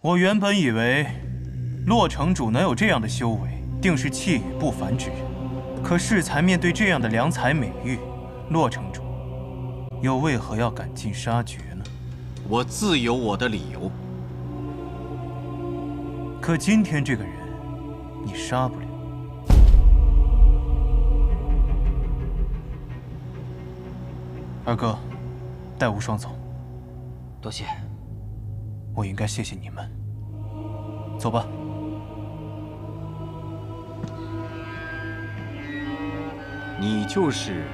我原本以为洛城主能有这样的修为，定是气宇不凡之人。可适才面对这样的良才美玉，洛城主又为何要赶尽杀绝呢？我自有我的理由。可今天这个人，你杀不了。二哥，带无双走。多谢。我应该谢谢你们。走吧。你就是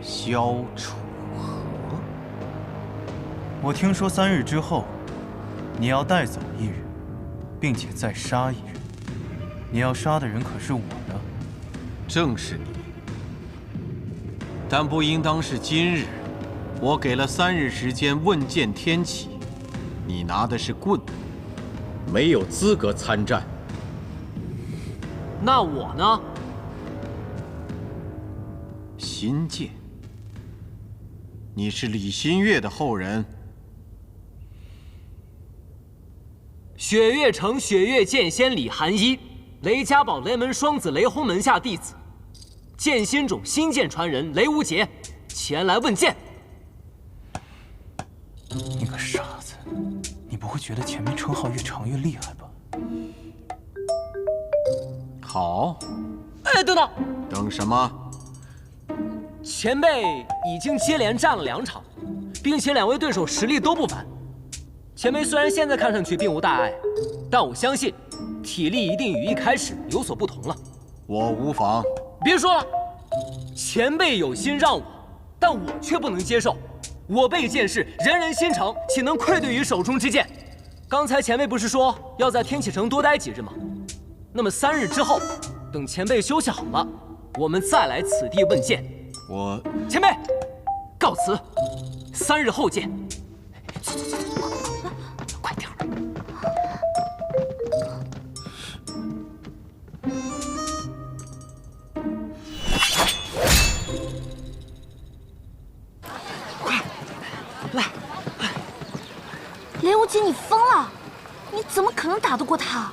萧楚河。我听说3日之后，你要带走一人，并且再杀一人。你要杀的人可是我呢？正是你。但不应当是今日。我给了3日时间问剑天启，你拿的是棍，没有资格参战。那我呢？新剑，你是李新月的后人。雪月城雪月剑仙李寒一，雷家堡雷门双子雷轰门下弟子，剑心种新剑传人雷无节，前来问剑。你个傻子，你不会觉得前面称号越长越厉害吧？好。哎，等等，等什么？前辈已经接连战了2场，并且2位对手实力都不凡。前辈虽然现在看上去并无大碍，但我相信体力一定与一开始有所不同了。我无妨。别说了，前辈有心让我，但我却不能接受。我辈剑士人人心诚，岂能愧对于手中之剑？刚才前辈不是说要在天启城多待几日吗？那么3日之后，等前辈休息好了，我们再来此地问剑。前辈，告辞，3日后见。走，快点儿！快，来！雷无极，你疯了？你怎么可能打得过他？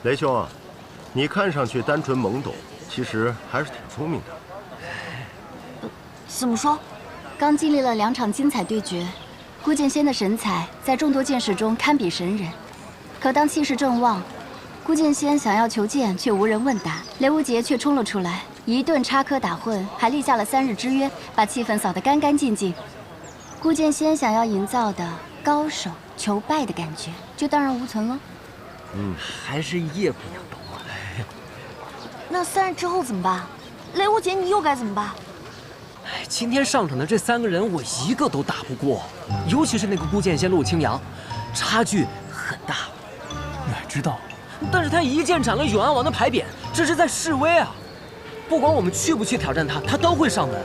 雷兄啊，你看上去单纯懵懂，其实还是挺聪明的。怎么说？刚经历了2场精彩对决，顾剑仙的神采在众多剑士中堪比神人。可当气势正旺，顾剑仙想要求剑却无人问答，雷无节却冲了出来，一顿插科打诨，还立下了3日之约，把气氛扫得干干净净。顾剑仙想要营造的高手求败的感觉，就荡然无存了。还是叶姑娘懂我。那3日之后怎么办？雷无节，你又该怎么办？今天上场的这3个人，我一个都打不过，尤其是那个顾剑仙陆清扬，差距很大。你还知道？但是他一剑斩了永安王的牌匾，这是在示威啊！不管我们去不去挑战他，他都会上门。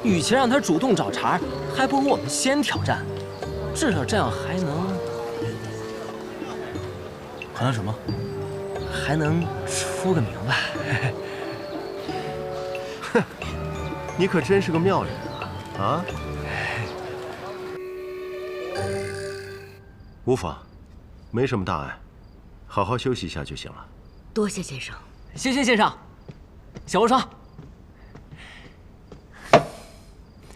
与其让他主动找茬，还不如我们先挑战，至少这样还能什么？还能出个名白。哼，你可真是个妙人啊！无妨，没什么大碍，好好休息一下就行了。多谢先生。谢谢先生。小无双，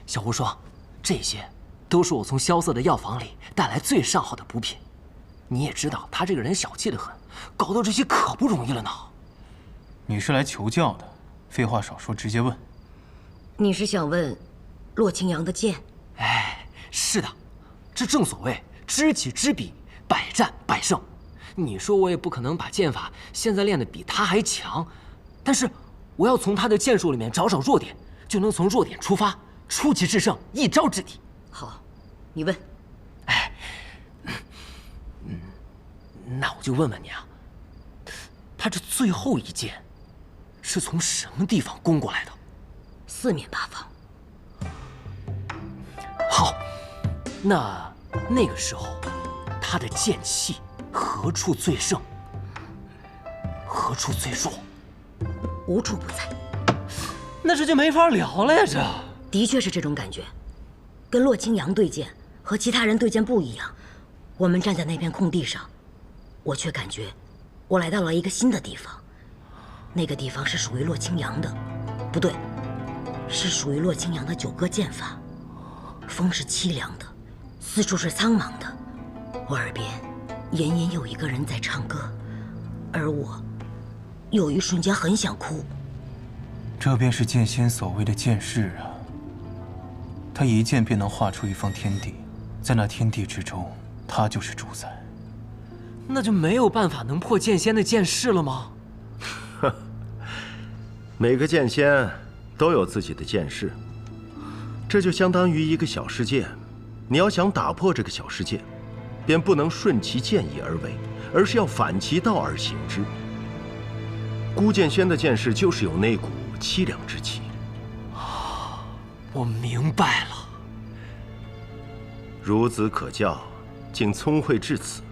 小无双，这些都是我从萧瑟的药房里带来最上好的补品。你也知道，他这个人小气得很，搞到这些可不容易了呢。你是来求教的，废话少说，直接问。你是想问洛清扬的剑？哎，是的，这正所谓知己知彼，百战百胜。你说我也不可能把剑法现在练得比他还强，但是我要从他的剑术里面找弱点，就能从弱点出发，出奇制胜，一招制敌。好，你问。哎，那我就问问你啊，他这最后一剑是从什么地方攻过来的？4面8方。好，那个时候，他的剑气何处最盛，何处最弱？无处不在。那这就没法聊了呀！这的确是这种感觉，跟洛清扬对剑和其他人对剑不一样。我们站在那片空地上，我却感觉我来到了一个新的地方。那个地方是属于洛清扬的，不对，是属于洛清扬的9个剑法。风是凄凉的，四处是苍茫的，我耳边隐隐有一个人在唱歌，而我有一瞬间很想哭。这便是剑仙所谓的剑势啊！他一剑便能画出一方天地，在那天地之中，他就是主宰。那就没有办法能破剑仙的剑势了吗？每个剑仙都有自己的剑势，这就相当于一个小世界。你要想打破这个小世界，便不能顺其剑意而为，而是要反其道而行之。孤剑仙的剑势就是有那股凄凉之气。我明白了。孺子可教，竟聪慧至此。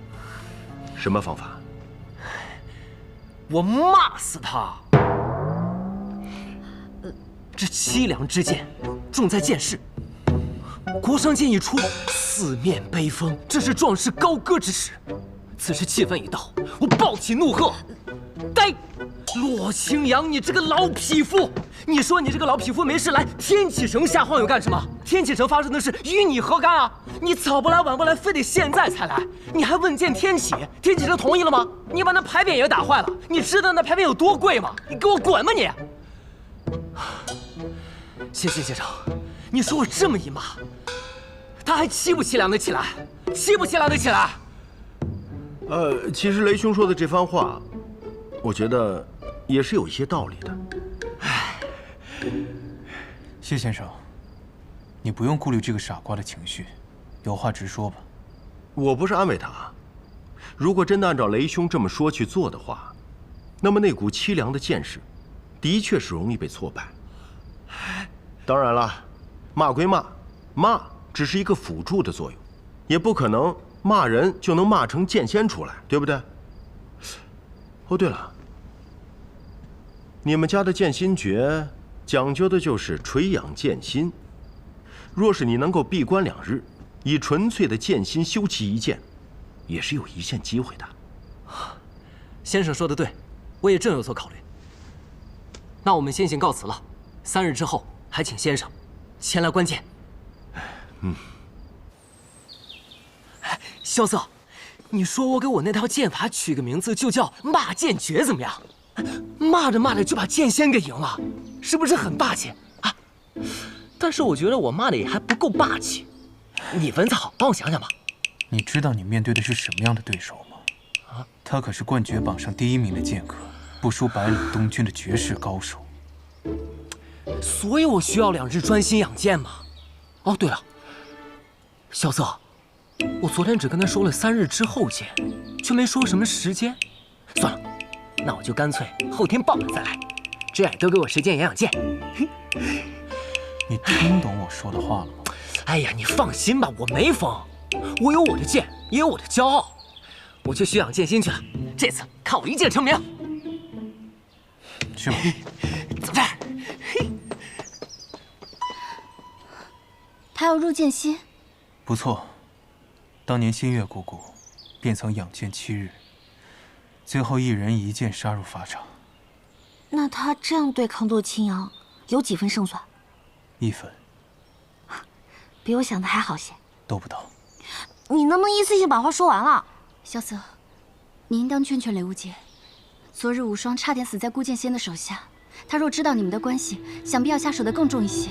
什么方法？我骂死他！这凄凉之剑，重在剑势。国殇剑一出，四面悲风，这是壮士高歌之时。此时气氛一到，我暴起怒喝：“呆！洛清扬，你这个老匹夫！你说你这个老匹夫没事来天启城瞎晃悠干什么？天启城发生的事与你何干啊？你早不来晚不来，非得现在才来，你还问见天启？天启城同意了吗？你把那牌匾也打坏了，你知道那牌匾有多贵吗？你给我滚吧你！”谢县长，你说我这么一骂，他还凄不凄凉的起来？凄不凄凉的起来？其实雷兄说的这番话，我觉得也是有一些道理的。谢先生，你不用顾虑这个傻瓜的情绪，有话直说吧。我不是安慰他，如果真的按照雷兄这么说去做的话，那么那股凄凉的剑势，的确是容易被挫败。当然了，骂归骂，骂只是一个辅助的作用，也不可能骂人就能骂成剑仙出来，对不对？哦，对了，你们家的剑心诀讲究的就是垂养剑心。若是你能够闭关2日，以纯粹的剑心修其一剑，也是有一线机会的。先生说的对，我也正有所考虑。那我们先行告辞了，3日之后还请先生前来观剑。萧瑟，你说我给我那套剑法取个名字就叫骂剑诀怎么样？骂着骂着就把剑仙给赢了，是不是很霸气啊？但是我觉得我骂的也还不够霸气。你文字好，帮我想想吧。你知道你面对的是什么样的对手吗？他可是冠绝榜上第1名的剑客，不输白冷东军的绝世高手。所以我需要2日专心养剑嘛。哦，对了，萧瑟，我昨天只跟他说了3日之后见，却没说什么时间。算了，那我就干脆后天傍晚再来，这样都给我时间养剑。你听懂我说的话了吗？哎呀，你放心吧，我没疯，我有我的剑，也有我的骄傲，我去学养剑心去了。这次看我一剑成名。去吧。走这儿。他要入剑心。不错，当年新月姑姑便曾养剑7日，最后1人1剑杀入法场。那他这样对抗洛清扬，有几分胜算？1分。比我想的还好些。都不到。你能不能一次性把话说完了？萧瑟，你应当劝劝雷无节。昨日无双差点死在孤剑仙的手下，他若知道你们的关系，想必要下手的更重一些。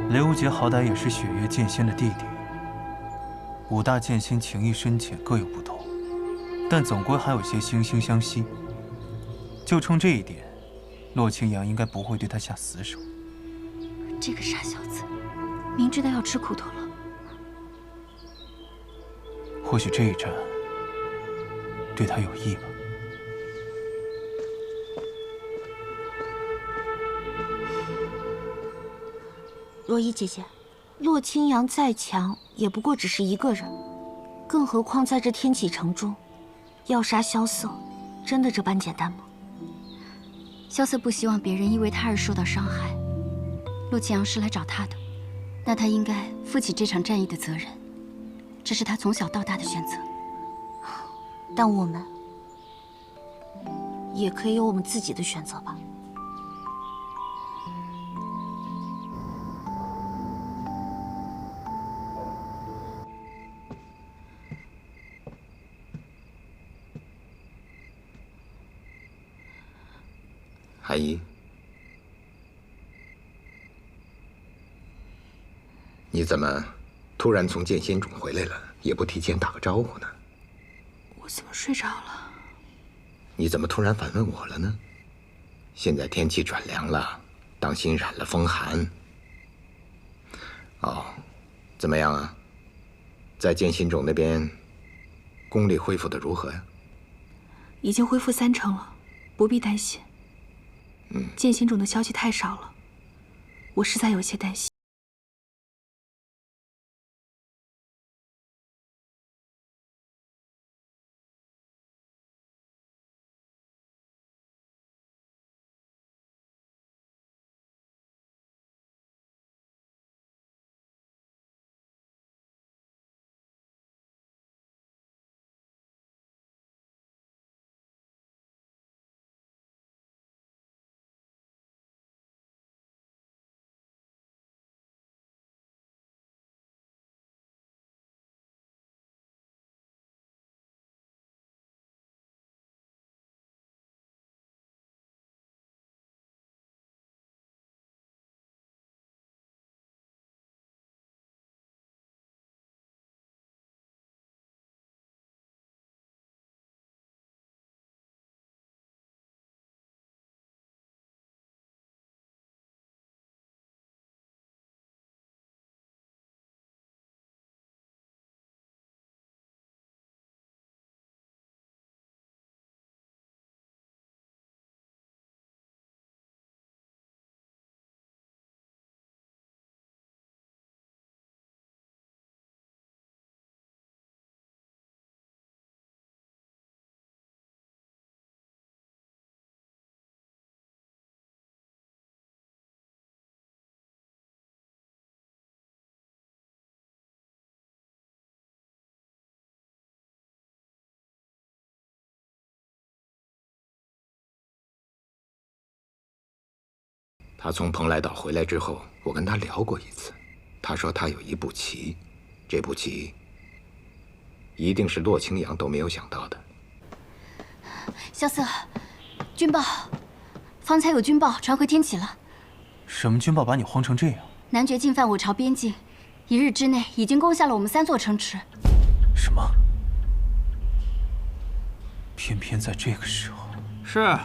雷无节好歹也是雪月剑仙的弟弟，5大剑仙情谊深浅各有不同，但总归还有些惺惺相惜。就冲这一点，洛清扬应该不会对他下死手。这个傻小子，明知道要吃苦头了。或许这一战对他有益吧。若依姐姐，洛清扬再强，也不过只是一个人，更何况在这天启城中，要杀萧瑟，真的这般简单吗？萧瑟不希望别人因为他而受到伤害。洛清扬是来找他的，那他应该负起这场战役的责任。这是他从小到大的选择。但我们也可以有我们自己的选择吧。韩姨，你怎么突然从剑仙冢回来了，也不提前打个招呼呢？我怎么睡着了？你怎么突然反问我了呢？现在天气转凉了，当心染了风寒。哦，怎么样啊？在剑心冢那边，功力恢复的如何呀？已经恢复30%了，不必担心。剑心冢的消息太少了，我实在有些担心。他从蓬莱岛回来之后，我跟他聊过一次，他说他有一步棋，这步棋一定是洛清扬都没有想到的。萧瑟，军报，方才有军报传回天启了。什么军报把你慌成这样？男爵进犯我朝边境，1日之内已经攻下了我们3座城池。什么？偏偏在这个时候。是，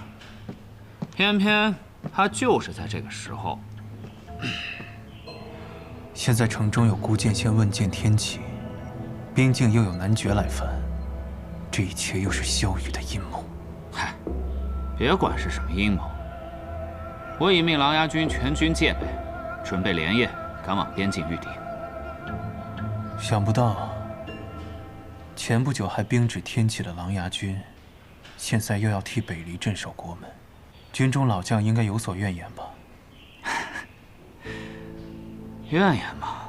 偏偏他就是在这个时候。现在城中有孤剑仙问剑天启，边境又有男爵来犯，这一切又是萧雨的阴谋。嗨，别管是什么阴谋，我已命琅琊军全军戒备，准备连夜赶往边境御敌。想不到，前不久还兵指天启的琅琊军，现在又要替北离镇守国门，军中老将应该有所怨言吧？怨言嘛，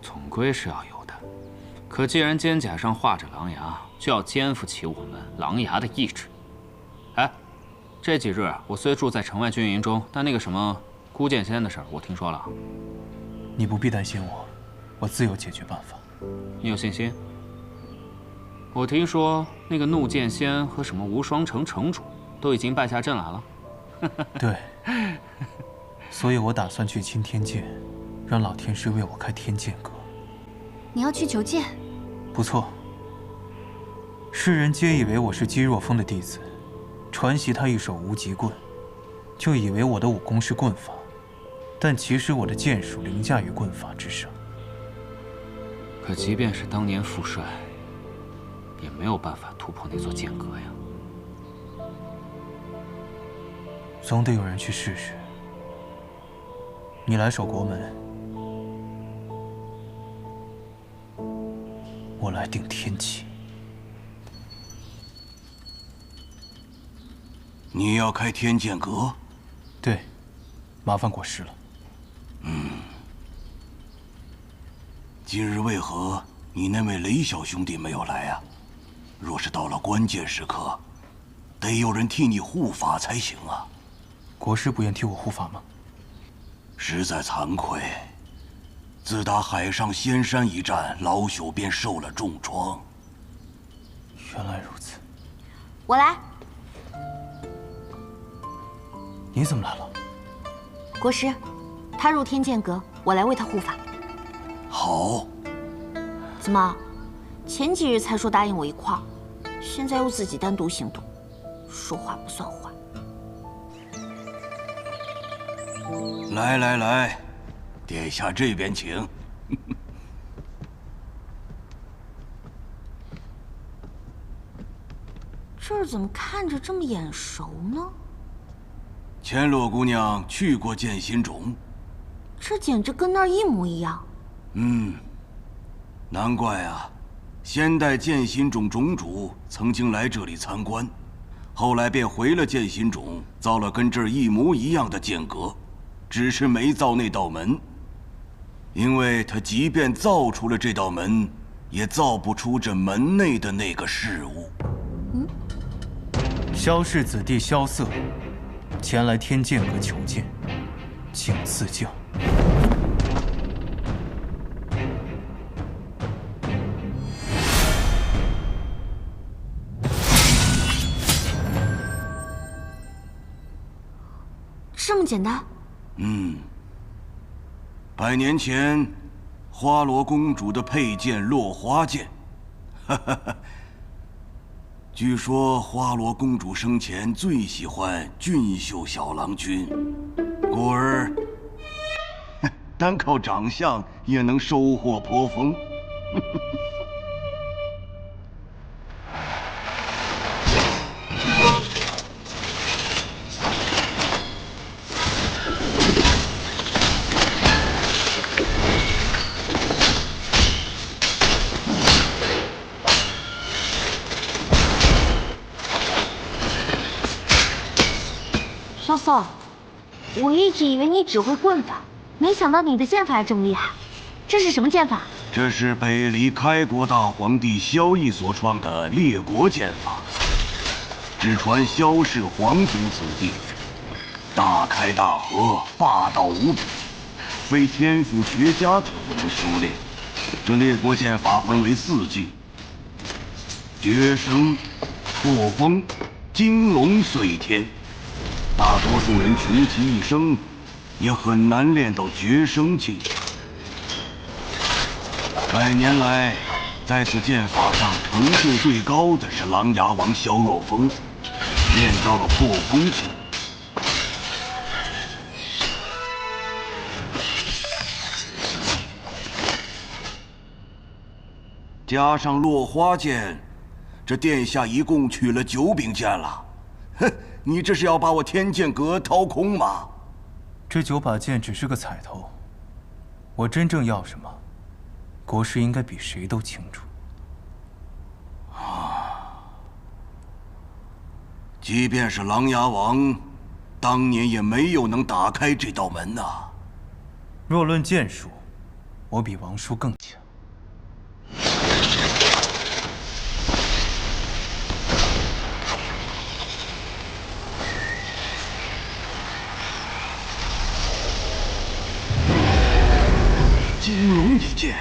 总归是要有的。可既然肩甲上画着狼牙，就要肩负起我们狼牙的意志。哎，这几日我虽住在城外军营中，但那个什么孤剑仙的事儿，我听说了。你不必担心我，我自有解决办法。你有信心？我听说那个怒剑仙和什么无双城城主都已经败下阵来了。对，所以我打算去青天界，让老天师为我开天剑阁。你要去求剑？不错。世人皆以为我是姬若风的弟子，传习他一手无极棍，就以为我的武功是棍法，但其实我的剑术凌驾于棍法之上。可即便是当年副帅，也没有办法突破那座剑阁呀。总得有人去试试。你来守国门，我来定天启。你要开天剑阁？对，麻烦果实了。今日为何你那位雷小兄弟没有来啊？若是到了关键时刻，得有人替你护法才行啊。国师不愿替我护法吗？实在惭愧，自打海上仙山一战，老朽便受了重创。原来如此。我来。你怎么来了？国师，他入天剑阁，我来为他护法。好。怎么，前几日才说答应我一块儿，现在又自己单独行动，说话不算话。来来来，殿下这边请。这儿怎么看着这么眼熟呢？千落姑娘去过剑心冢，这简直跟那儿一模一样。难怪啊！先代剑心冢冢主曾经来这里参观，后来便回了剑心冢，造了跟这儿一模一样的剑阁，只是没造那道门。因为他即便造出了这道门，也造不出这门内的那个事物。萧氏子弟萧瑟前来天剑阁求见，请赐教。这么简单？100年前，花罗公主的佩剑落花剑，据说花罗公主生前最喜欢俊秀小郎君，故而单靠长相也能收获颇丰。萧瑟，我一直以为你只会棍法，没想到你的剑法也这么厉害。这是什么剑法？这是北离开国大皇帝萧绎所创的列国剑法，只传萧氏皇族子弟，大开大合，霸道无比，非天赋绝佳者不能修炼。这列国剑法分为4境：绝生、破风、惊龙碎天。大多数人穷其一生，也很难练到绝生境。100年来，在此剑法上成就最高的是琅琊王萧若风，练到了破风境。加上落花剑，这殿下一共取了9柄剑了。哼！你这是要把我天剑阁掏空吗？这9把剑只是个彩头，我真正要什么，国师应该比谁都清楚。即便是琅琊王，当年也没有能打开这道门呐。若论剑术，我比王叔更强。金龙一剑，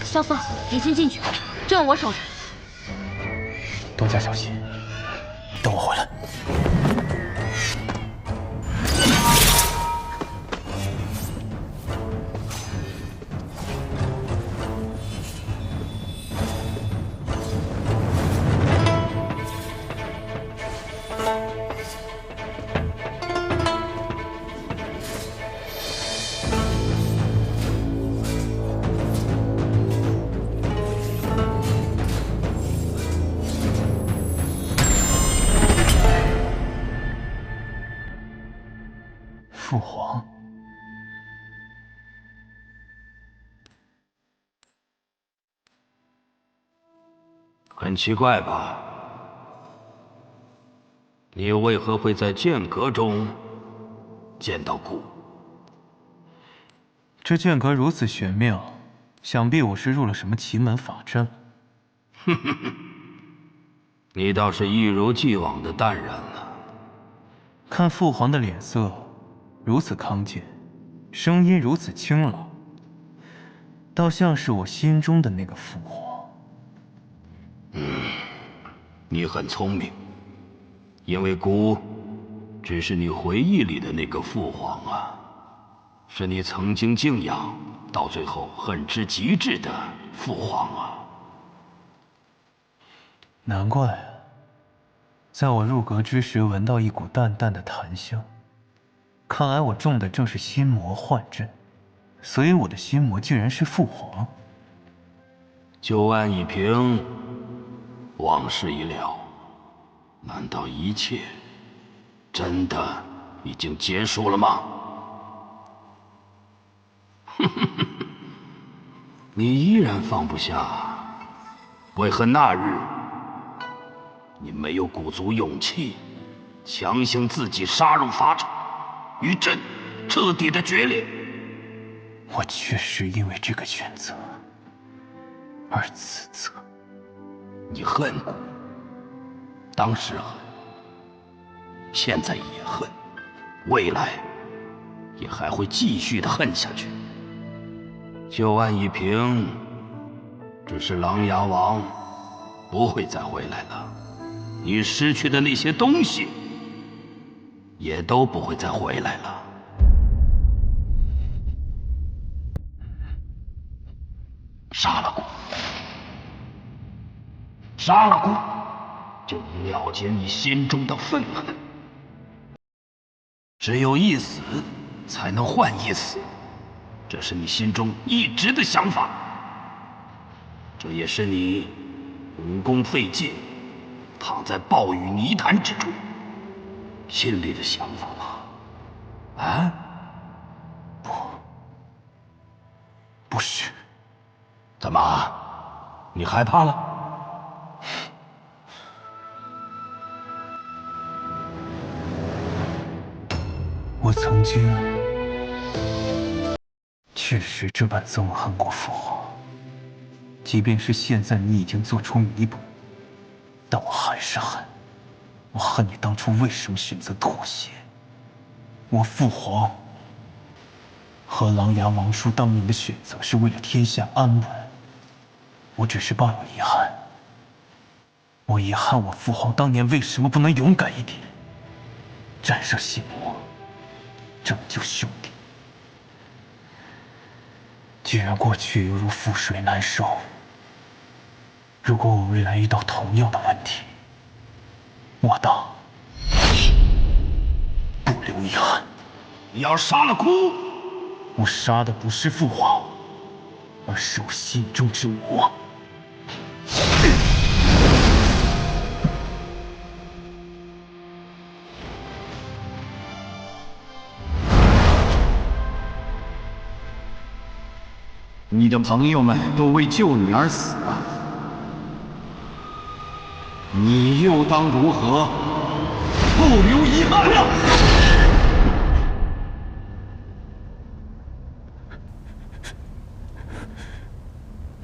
萧瑟，你先进去，阵我守着。多加小心，等我回来。父皇，很奇怪吧？你为何会在剑阁中见到蛊？这剑阁如此玄妙，想必我是入了什么奇门法阵。哼哼哼，你倒是一如既往的淡然了。看父皇的脸色如此康健，声音如此清朗，倒像是我心中的那个父皇。你很聪明，因为蛊只是你回忆里的那个父皇啊，是你曾经敬仰，到最后恨之极致的父皇啊。难怪啊，在我入阁之时闻到一股淡淡的檀香，看来我中的正是心魔幻阵，所以我的心魔竟然是父皇。旧案已平，往事已了，难道一切真的已经结束了吗？你依然放不下，为何那日你没有鼓足勇气，强行自己杀入法场，与朕彻底的决裂？我确实因为这个选择而自责。你恨蛊，当时恨，现在也恨，未来也还会继续的恨下去。旧案已平，只是琅琊王不会再回来了，你失去的那些东西也都不会再回来了。杀了蛊，杀了蛊，就能了结你心中的愤恨。只有一死，才能换一死，这是你心中一直的想法，这也是你武功废尽，躺在暴雨泥潭之中心里的想法吧？啊？不是。怎么？你害怕了？我曾经确实这般憎恨过父皇，即便是现在你已经做出弥补，但我还是恨。我恨你当初为什么选择妥协。我父皇和琅琊王叔当年的选择是为了天下安稳，我只是抱有遗憾。我遗憾我父皇当年为什么不能勇敢一点，战胜心魔，拯救兄弟。既然过去犹如覆水难收，如果我未来遇到同样的问题，我当不留遗憾。你要杀了蛊，我杀的不是父皇，而是我心中之魔。你的朋友们都为救你而死啊，你又当如何不留遗憾呢？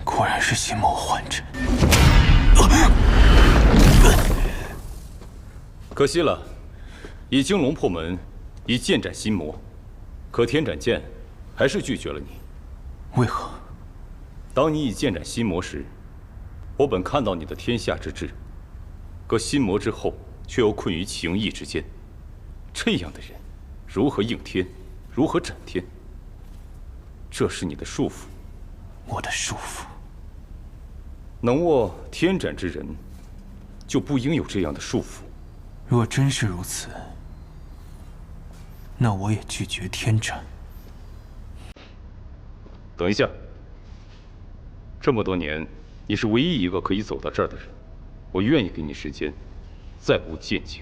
果然是心魔幻阵。可惜了，以惊龙破门，以剑斩心魔，可天斩剑还是拒绝了你。为何？当你以剑斩心魔时，我本看到你的天下之志，可心魔之后，却又困于情义之间。这样的人，如何应天？如何斩天？这是你的束缚。我的束缚。能握天斩之人，就不应有这样的束缚。若真是如此，那我也拒绝天斩。等一下，这么多年，你是唯一一个可以走到这儿的人，我愿意给你时间，再无渐进。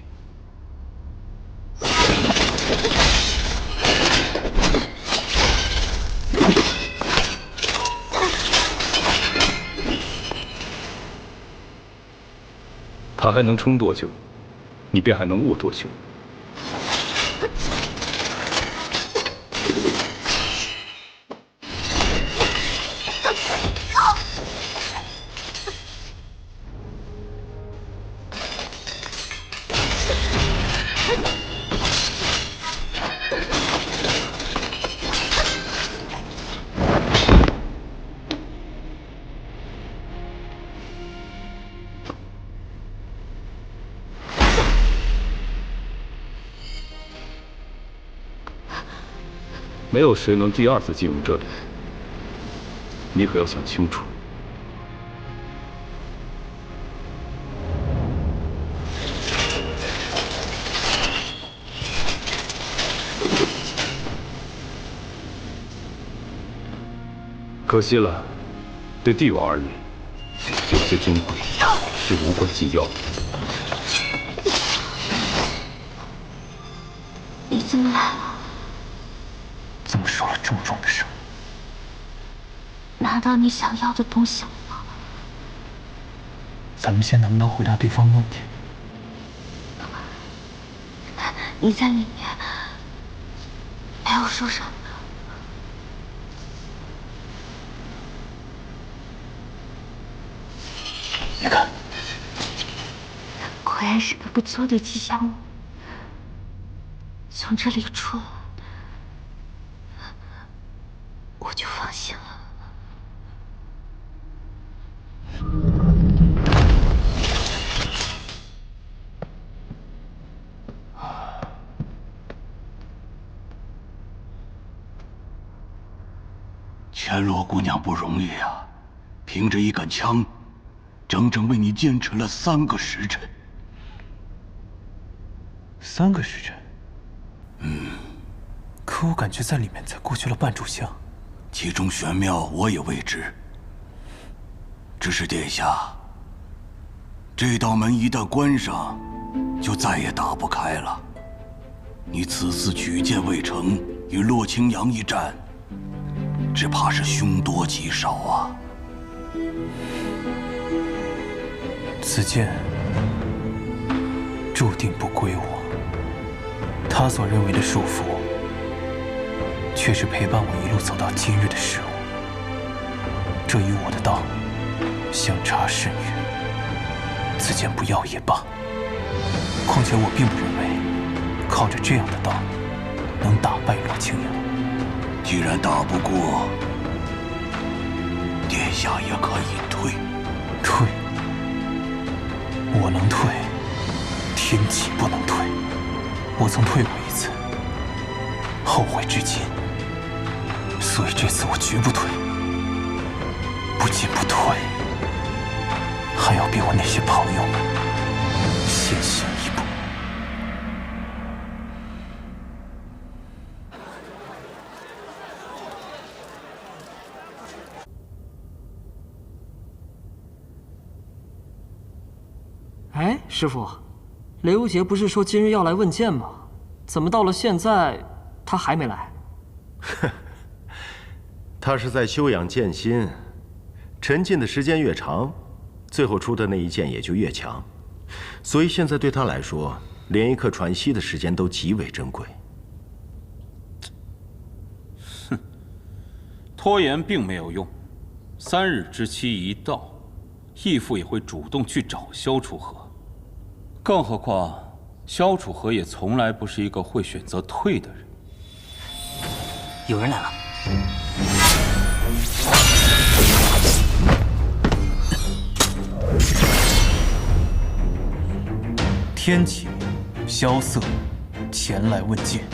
他还能撑多久，你便还能握多久。没有谁能第二次进入这里，你可要想清楚。可惜了，对帝王而言，有些珍贵是无关紧要的。你怎么来了？怎么说了这么重的声？拿到你想要的东西了吗？咱们先能不能回答对方问题？你在里面没有受伤。你看，果然是个不错的吉祥物。从这里出来，我就放心了。千罗姑娘不容易啊，凭着一杆枪，整整为你坚持了3个时辰。3个时辰。可我感觉在里面才过去了半炷香。其中玄妙我也未知。只是殿下，这道门一旦关上，就再也打不开了。你此次举荐未成，与洛清扬一战，只怕是凶多吉少啊。此剑注定不归我。他所认为的束缚，却是陪伴我一路走到今日的事物。这与我的道相差甚远。此剑不要也罢。况且我并不认为靠着这样的道能打败洛清扬。既然打不过，殿下也可以退。退？我能退，天启不能退。我曾退过一次，后悔至今。所以这次我绝不退。不仅不退，还要比我那些朋友们先行一步。哎，师傅，雷无杰不是说今日要来问剑吗？怎么到了现在他还没来？他是在休养剑心，沉浸的时间越长，最后出的那一剑也就越强。所以现在对他来说，连一刻喘息的时间都极为珍贵。哼，拖延并没有用，3日之期一到，义父也会主动去找萧楚河。更何况，萧楚河也从来不是一个会选择退的人。有人来了。天启、萧瑟前来问剑。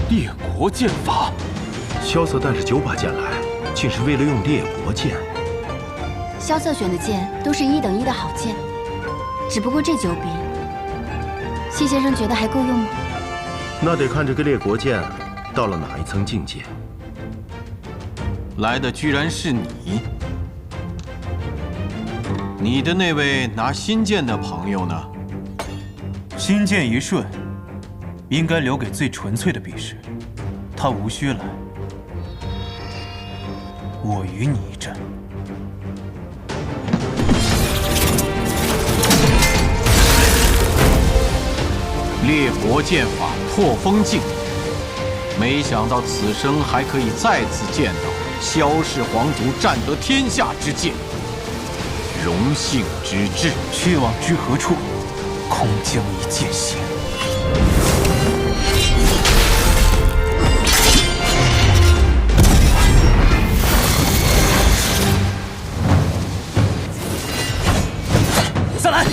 列国剑法。萧瑟带着9把剑来，竟是为了用列国剑。萧瑟选的剑都是1等1的好剑，只不过这9柄，谢先生觉得还够用吗？那得看这个列国剑到了哪一层境界。来的居然是你！你的那位拿新剑的朋友呢？新剑一瞬，应该留给最纯粹的比试。他无需来，我与你一战。烈国剑法破风境，没想到此生还可以再次见到萧氏皇族占得天下之剑，荣幸之至。去往之何处？空将一剑仙。再来！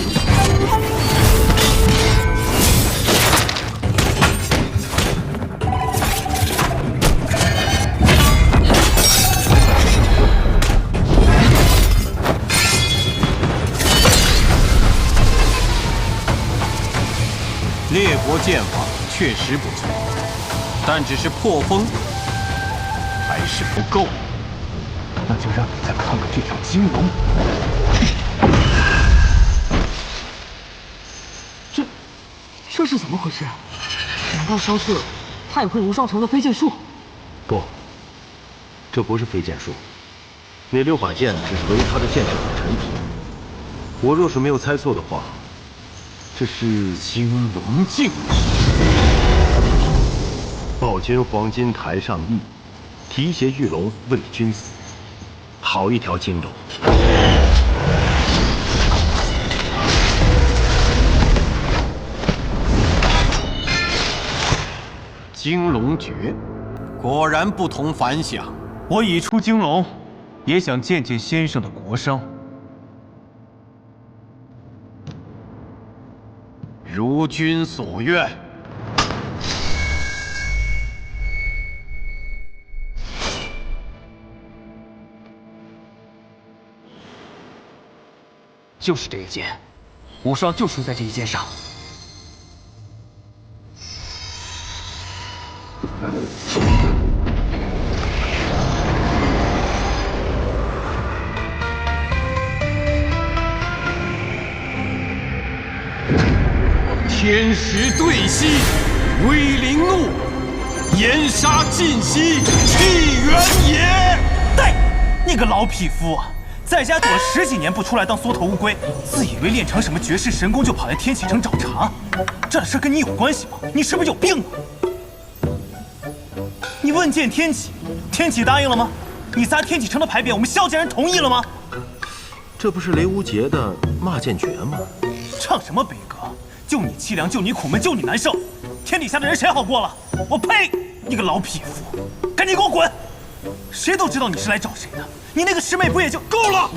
烈国剑法确实不错，但只是破风还是不够。那就让你再看看这条金龙。这是怎么回事？难道萧氏他也会无双城的飞剑术？不，这不是飞剑术，那6把剑只是为他的剑身所陈体。我若是没有猜错的话，这是金龙镜。报君黄金台上意，提携玉龙为君死。好一条金龙！金龙诀，果然不同凡响。我已出金龙，也想见见先生的国殇。如君所愿。就是这一剑，无双就输在这一剑上。天时对息，威灵怒，炎杀尽息，气元也。对，你个老匹夫啊！在家躲了10几年不出来当缩头乌龟，自以为练成什么绝世神功就跑来天启城找茬，这事跟你有关系吗？你是不是有病啊？你问见天启，天启答应了吗？你砸天启城的牌匾，我们萧家人同意了吗？这不是雷无节的骂剑诀吗？唱什么悲歌？就你凄凉，就你苦闷，就你难受，天底下的人谁好过了？我呸！你个老匹夫，赶紧给我滚！谁都知道你是来找谁的，你那个师妹不也就够了？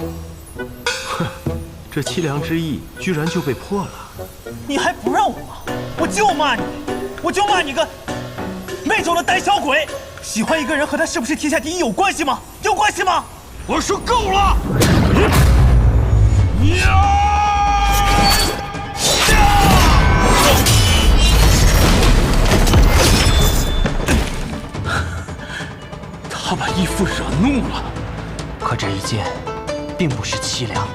哼，这凄凉之意居然就被破了。你还不让我骂？我就骂你，我就骂你个没种的胆小鬼！喜欢一个人和他是不是天下第一有关系吗？有关系吗？我说够了！他把义父惹怒了，可这一剑并不是凄凉，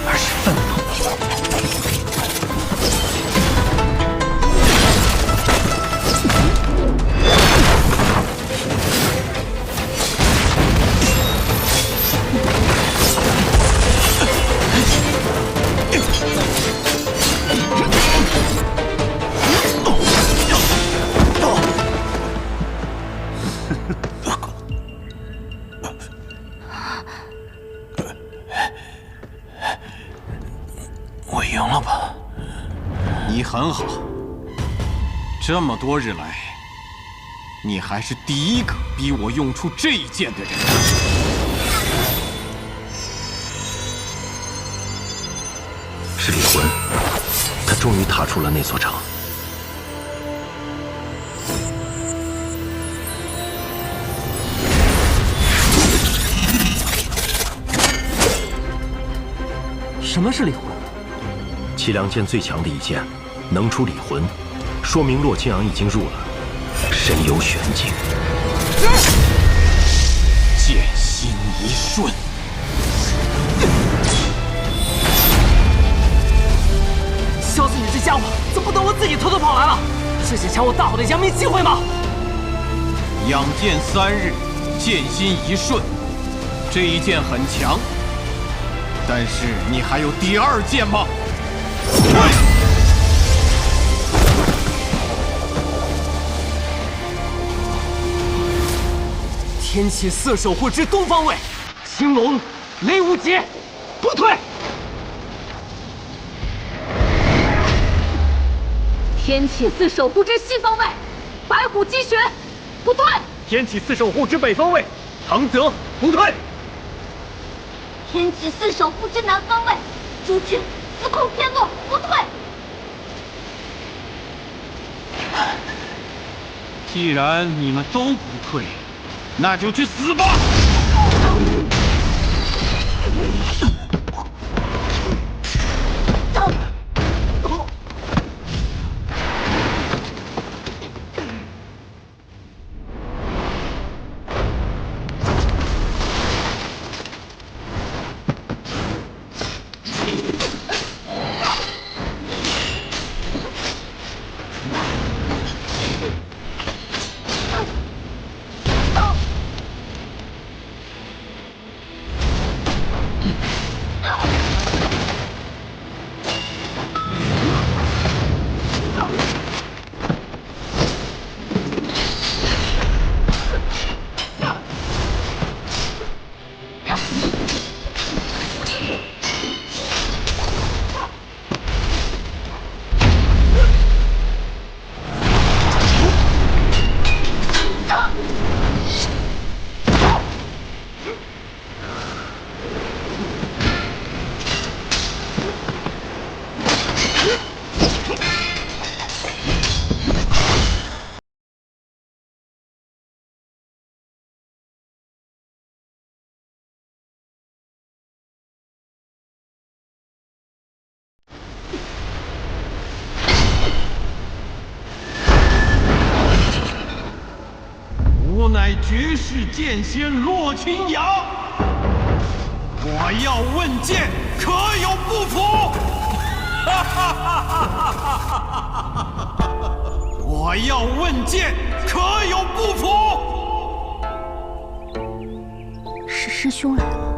而是愤怒。我赢了吧？你很好，这么多日来，你还是第一个逼我用出这一剑的人。是李魂，他终于踏出了那座城。什么是离魂？凄凉剑最强的一剑，能出离魂，说明洛清扬已经入了神游玄境。剑心一瞬。小子，你这家伙怎么不等我自己偷偷跑来了？是想抢我大好的扬名机会吗？养剑3日，剑心一瞬，这一剑很强。但是你还有第2剑吗？天启四守护之东方卫，青龙、雷无极，不退。天启四守护之西方卫，白虎击旋，不退。天启四守护之北方卫，唐泽，不退。天启四守护之南方卫，朱雀、司空天洛，不退。既然你们都不退，那就去死吧！我乃绝世剑仙洛清扬，我要问剑，可有不服？我要问剑，可有不服？是师兄来了。